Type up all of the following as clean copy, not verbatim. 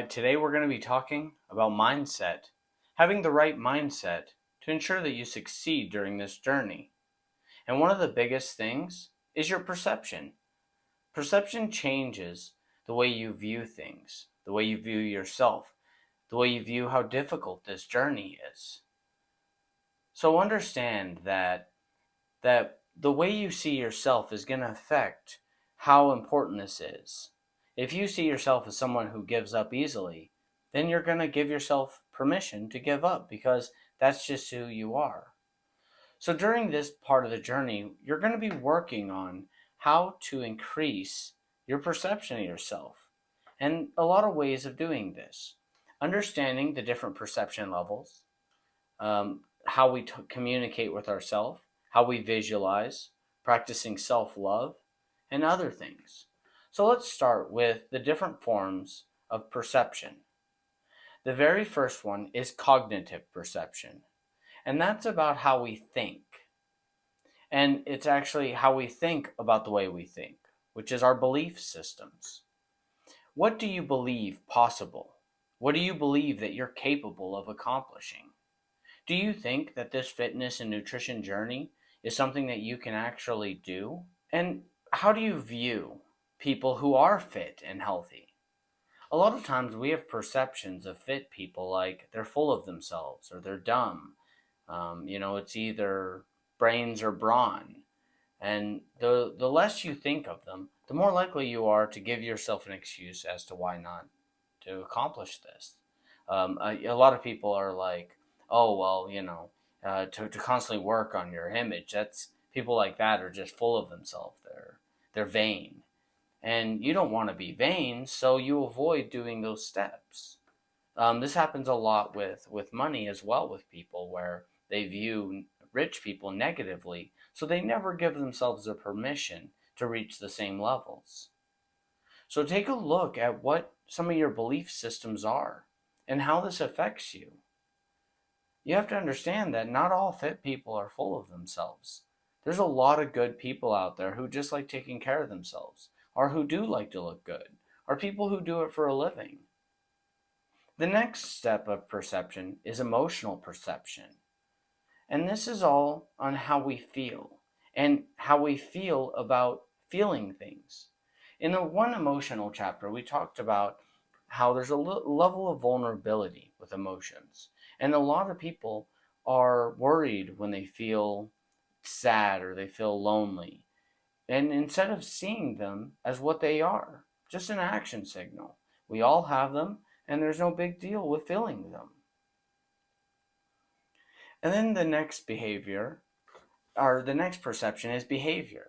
right, today we're going to be talking about mindset, having the right mindset to ensure that you succeed during this journey. And one of the biggest things is your perception. Perception changes the way you view things, the way you view yourself, the way you view how difficult this journey is. So understand that the way you see yourself is going to affect how important this is. If you see yourself as someone who gives up easily, then you're going to give yourself permission to give up because that's just who you are. So during this part of the journey, you're going to be working on how to increase your perception of yourself. And a lot of ways of doing this. Understanding the different perception levels, how we communicate with ourselves, how we visualize, practicing self-love, and other things. So let's start with the different forms of perception. The very first one is cognitive perception, and that's about how we think. And it's actually how we think about the way we think, which is our belief systems. What do you believe possible? What do you believe that you're capable of accomplishing? Do you think that this fitness and nutrition journey is something that you can actually do? And how do you view people who are fit and healthy? A lot of times we have perceptions of fit people like they're full of themselves or they're dumb. It's either brains or brawn. And the less you think of them, the more likely you are to give yourself an excuse as to why not to accomplish this. A lot of people are like, oh, well, to constantly work on your image. That's people like that are just full of themselves. They're vain. And you don't want to be vain, so you avoid doing those steps. This happens a lot with money as well, with people where they view rich people negatively, so they never give themselves the permission to reach the same levels. So take a look at what some of your belief systems are and how this affects you. You have to understand that not all fit people are full of themselves. There's a lot of good people out there who just like taking care of themselves, or who do like to look good, or people who do it for a living. The next step of perception is emotional perception. And this is all on how we feel and how we feel about feeling things. In the one emotional chapter, we talked about how there's a level of vulnerability with emotions. And a lot of people are worried when they feel sad or they feel lonely. And instead of seeing them as what they are, just an action signal. We all have them, and there's no big deal with feeling them. And then the next perception is behavior,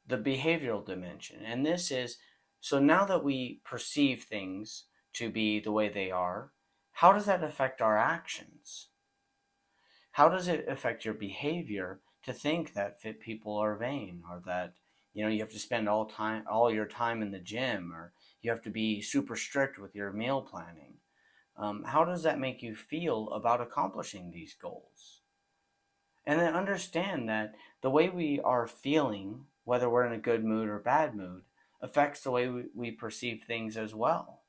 the behavioral dimension. And this is, so now that we perceive things to be the way they are, how does that affect our actions? How does it affect your behavior to think that fit people are vain, or that you have to spend all your time in the gym, or you have to be super strict with your meal planning? How does that make you feel about accomplishing these goals? And then understand that the way we are feeling, whether we're in a good mood or bad mood, affects the way we perceive things as well.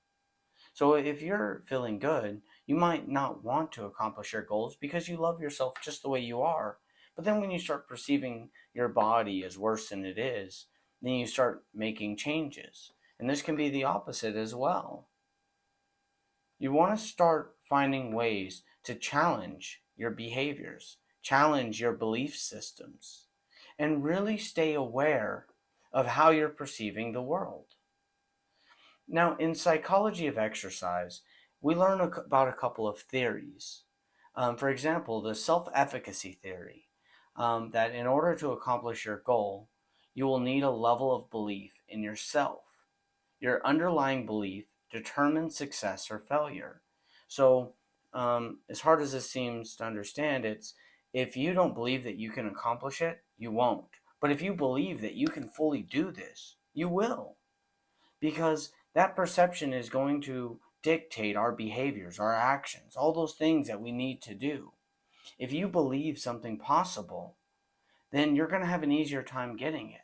So if you're feeling good, you might not want to accomplish your goals because you love yourself just the way you are. But then when you start perceiving your body as worse than it is, then you start making changes. And this can be the opposite as well. You want to start finding ways to challenge your behaviors, challenge your belief systems, and really stay aware of how you're perceiving the world. Now, in psychology of exercise, we learn about a couple of theories. For example, the self-efficacy theory, that in order to accomplish your goal, you will need a level of belief in yourself. Your underlying belief determines success or failure. So, as hard as this seems to understand, it's if you don't believe that you can accomplish it, you won't. But if you believe that you can fully do this, you will. Because that perception is going to dictate our behaviors, our actions, all those things that we need to do. If you believe something possible, then you're going to have an easier time getting it.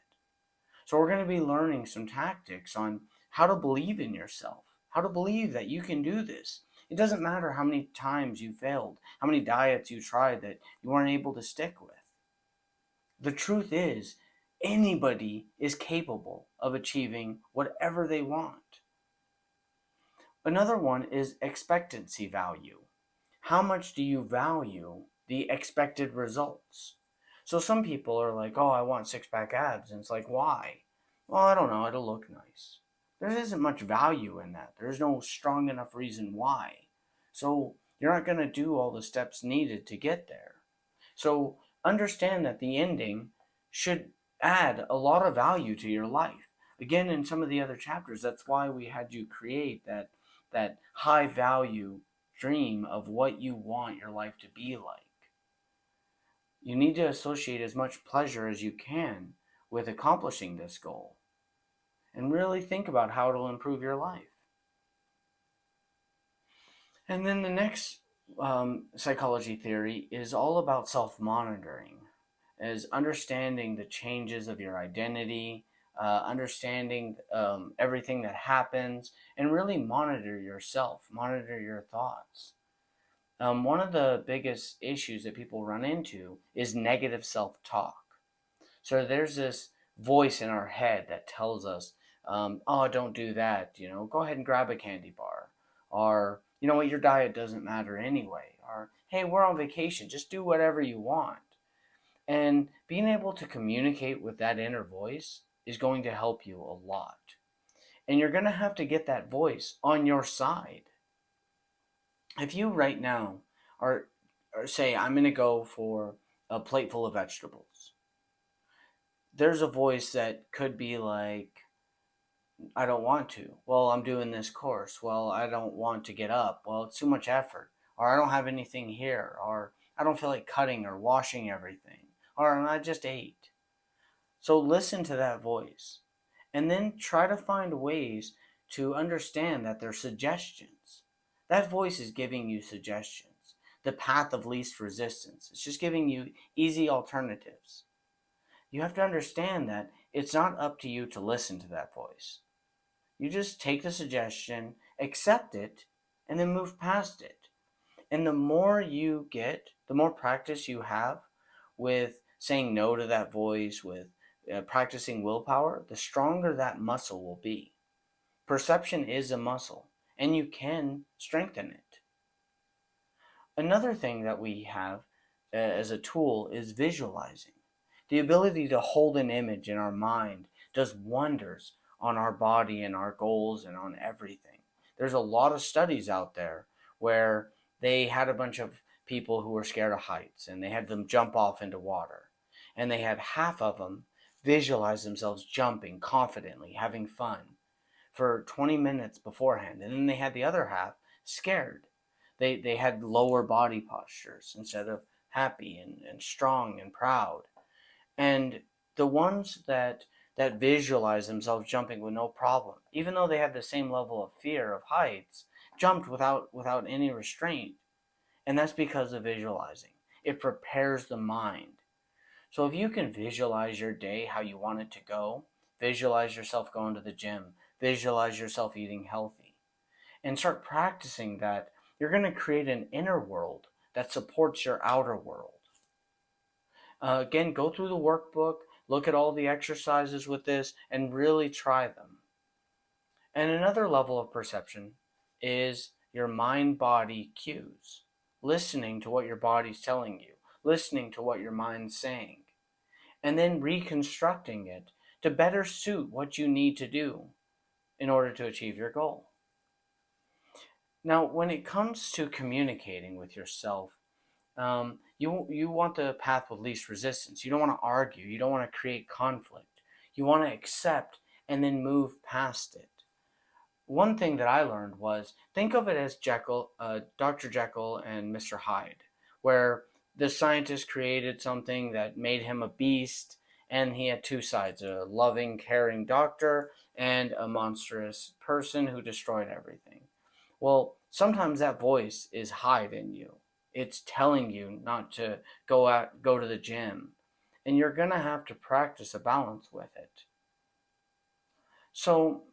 So we're going to be learning some tactics on how to believe in yourself, how to believe that you can do this. It doesn't matter how many times you failed, how many diets you tried that you weren't able to stick with. The truth is, anybody is capable of achieving whatever they want. Another one is expectancy value. How much do you value the expected results? So some people are like, oh, I want six-pack abs. And it's like, why? Well, I don't know. It'll look nice. There isn't much value in that. There's no strong enough reason why. So you're not going to do all the steps needed to get there. So understand that the ending should add a lot of value to your life. Again, in some of the other chapters, that's why we had you create that high value dream of what you want your life to be like. You need to associate as much pleasure as you can with accomplishing this goal and really think about how it'll improve your life. And then the next psychology theory is all about self-monitoring, is understanding the changes of your identity, understanding everything that happens, and really monitor yourself, monitor your thoughts. One of the biggest issues that people run into is negative self-talk. So there's this voice in our head that tells us, oh, don't do that, go ahead and grab a candy bar. Or, you know what, your diet doesn't matter anyway. Or, hey, we're on vacation, just do whatever you want. And being able to communicate with that inner voice is going to help you a lot. And you're going to have to get that voice on your side. If you right now are say, I'm going to go for a plate full of vegetables, there's a voice that could be like, I don't want to. Well, I'm doing this course. Well, I don't want to get up. Well, it's too much effort. Or I don't have anything here. Or I don't feel like cutting or washing everything. Or I just ate. So listen to that voice. And then try to find ways to understand that they're suggestions. That voice is giving you suggestions. The path of least resistance. It's just giving you easy alternatives. You have to understand that it's not up to you to listen to that voice. You just take the suggestion, accept it, and then move past it. And the more you get, the more practice you have with saying no to that voice, with practicing willpower, the stronger that muscle will be. Perception is a muscle, and you can strengthen it. Another thing that we have as a tool is visualizing. The ability to hold an image in our mind does wonders on our body and our goals and on everything. There's a lot of studies out there where they had a bunch of people who were scared of heights and they had them jump off into water. And they had half of them visualize themselves jumping confidently, having fun for 20 minutes beforehand. And then they had the other half scared. They had lower body postures instead of happy and strong and proud. And the ones that visualize themselves jumping with no problem, even though they have the same level of fear of heights, jumped without any restraint. And that's because of visualizing. It prepares the mind. So if you can visualize your day how you want it to go, visualize yourself going to the gym, visualize yourself eating healthy, and start practicing that, you're going to create an inner world that supports your outer world. Again, go through the workbook, look at all the exercises with this, and really try them. And another level of perception is your mind-body cues. Listening to what your body's telling you, listening to what your mind's saying, and then reconstructing it to better suit what you need to do in order to achieve your goal. Now, when it comes to communicating with yourself, you want the path with least resistance. You don't want to argue. You don't want to create conflict. You want to accept and then move past it. One thing that I learned was, think of it as Dr. Jekyll and Mr. Hyde, where the scientist created something that made him a beast, and he had two sides, a loving, caring doctor and a monstrous person who destroyed everything. Well, sometimes that voice is Hyde in you. It's telling you not to go to the gym, and you're going to have to practice a balance with it. So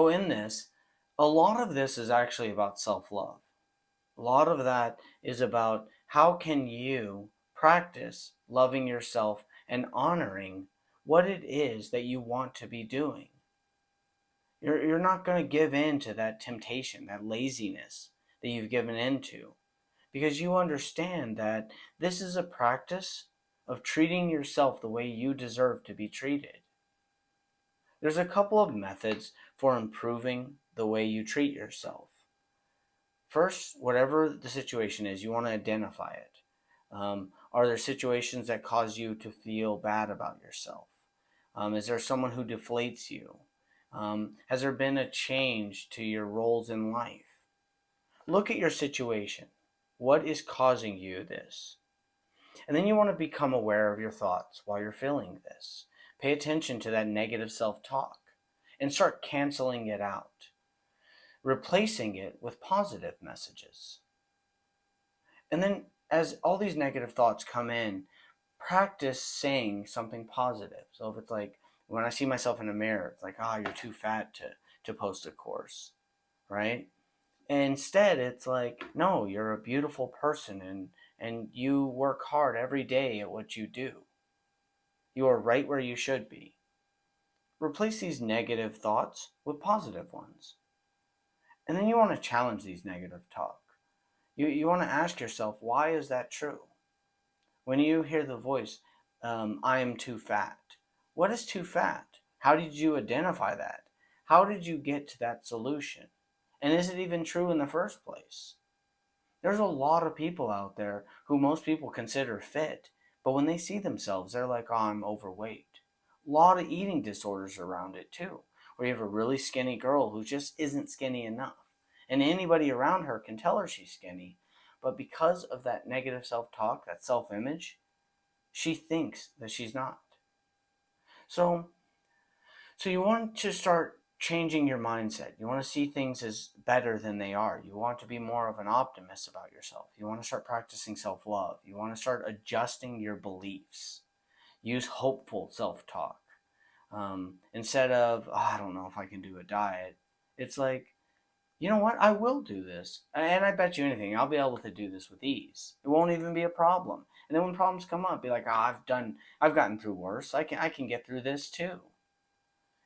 in this, A lot of this is actually about self-love. A lot of that is about how can you practice loving yourself and honoring what it is that you want to be doing. You're not going to give in to that temptation, that laziness that you've given into, because you understand that this is a practice of treating yourself the way you deserve to be treated. There's a couple of methods for improving the way you treat yourself. First, whatever the situation is, you want to identify it. Are there situations that cause you to feel bad about yourself? Is there someone who deflates you? Has there been a change to your roles in life? Look at your situation. What is causing you this? And then you want to become aware of your thoughts while you're feeling this. Pay attention to that negative self-talk and start canceling it out, replacing it with positive messages. And then as all these negative thoughts come in, practice saying something positive. So if it's like, when I see myself in the mirror, it's like, you're too fat to post a course, right? And instead, it's like, no, you're a beautiful person and you work hard every day at what you do. You are right where you should be. Replace these negative thoughts with positive ones. And then you want to challenge these negative talk. You want to ask yourself, why is that true? When you hear the voice, I am too fat. What is too fat? How did you identify that? How did you get to that solution? And is it even true in the first place? There's a lot of people out there who most people consider fit, but when they see themselves, they're like, I'm overweight. A lot of eating disorders around it too, where you have a really skinny girl who just isn't skinny enough. And anybody around her can tell her she's skinny, but because of that negative self-talk, that self-image, she thinks that she's not. So you want to start changing your mindset. You want to see things as better than they are. You want to be more of an optimist about yourself. You want to start practicing self-love. You want to start adjusting your beliefs. Use hopeful self-talk. Instead of, I don't know if I can do a diet. It's like, you know what? I will do this. And I bet you anything, I'll be able to do this with ease. It won't even be a problem. And then when problems come up, be like, I've gotten through worse. I can get through this too.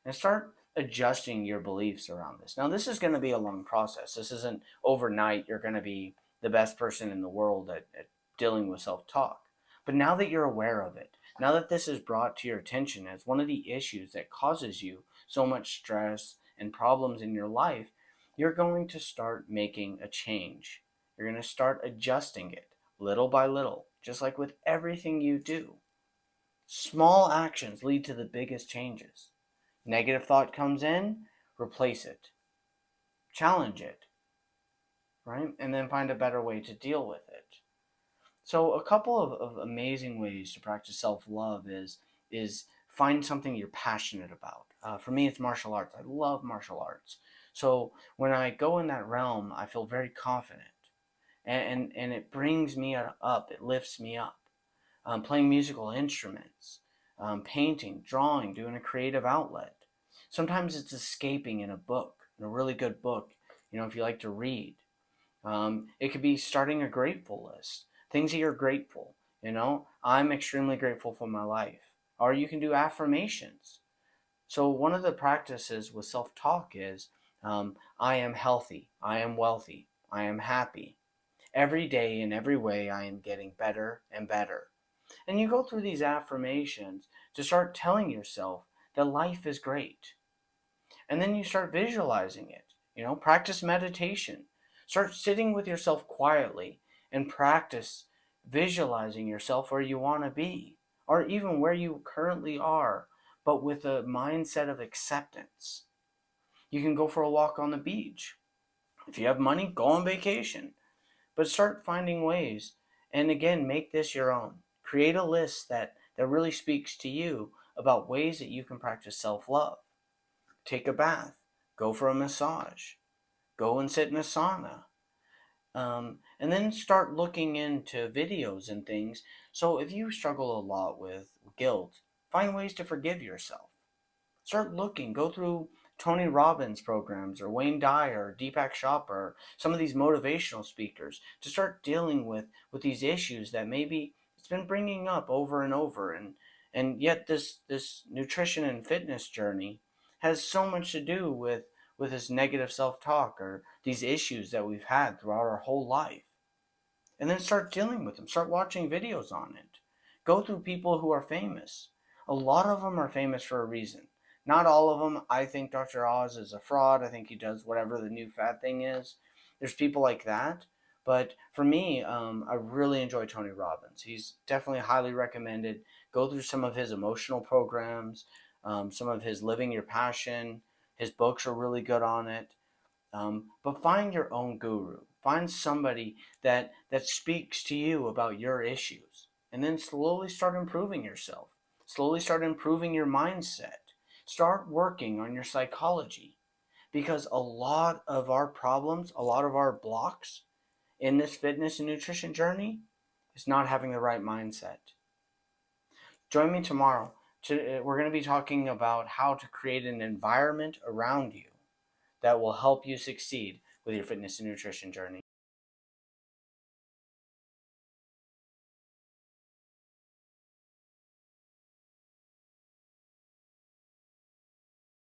And start adjusting your beliefs around this. Now, this is going to be a long process. This isn't overnight. You're going to be the best person in the world at dealing with self-talk. But now that you're aware of it, now that this is brought to your attention as one of the issues that causes you so much stress and problems in your life, you're going to start making a change. You're going to start adjusting it little by little, just like with everything you do. Small actions lead to the biggest changes. Negative thought comes in, replace it. Challenge it, right? And then find a better way to deal with it. So a couple of amazing ways to practice self-love is find something you're passionate about. For me, it's martial arts. I love martial arts. So when I go in that realm, I feel very confident. And it brings me up. It lifts me up. Playing musical instruments, painting, drawing, doing a creative outlet. Sometimes it's escaping in a book, in a really good book, if you like to read. It could be starting a grateful list, things that you're grateful. I'm extremely grateful for my life. Or you can do affirmations. So one of the practices with self-talk is, I am healthy, I am wealthy, I am happy. Every day in every way I am getting better and better. And you go through these affirmations to start telling yourself that life is great. And then you start visualizing it. Practice meditation. Start sitting with yourself quietly and practice visualizing yourself where you want to be, or even where you currently are, but with a mindset of acceptance. You can go for a walk on the beach. If you have money, go on vacation. But start finding ways, and again, make this your own. Create a list that really speaks to you about ways that you can practice self-love. Take a bath. Go for a massage. Go and sit in a sauna. And then start looking into videos and things. So if you struggle a lot with guilt, find ways to forgive yourself. Start looking. Go through Tony Robbins programs or Wayne Dyer or Deepak Chopra or some of these motivational speakers to start dealing with these issues that maybe it's been bringing up over and over, and yet this nutrition and fitness journey has so much to do with this negative self-talk or these issues that we've had throughout our whole life. And then start dealing with them. Start watching videos on it. Go through people who are famous. A lot of them are famous for a reason. Not all of them. I think Dr. Oz is a fraud. I think he does whatever the new fad thing is. There's people like that. But for me, I really enjoy Tony Robbins. He's definitely highly recommended. Go through some of his emotional programs, some of his Living Your Passion. His books are really good on it. But find your own guru. Find somebody that speaks to you about your issues, and then slowly start improving yourself. Slowly start improving your mindset. Start working on your psychology, because a lot of our problems, a lot of our blocks in this fitness and nutrition journey is not having the right mindset. Join me tomorrow. We're going to be talking about how to create an environment around you that will help you succeed with your fitness and nutrition journey.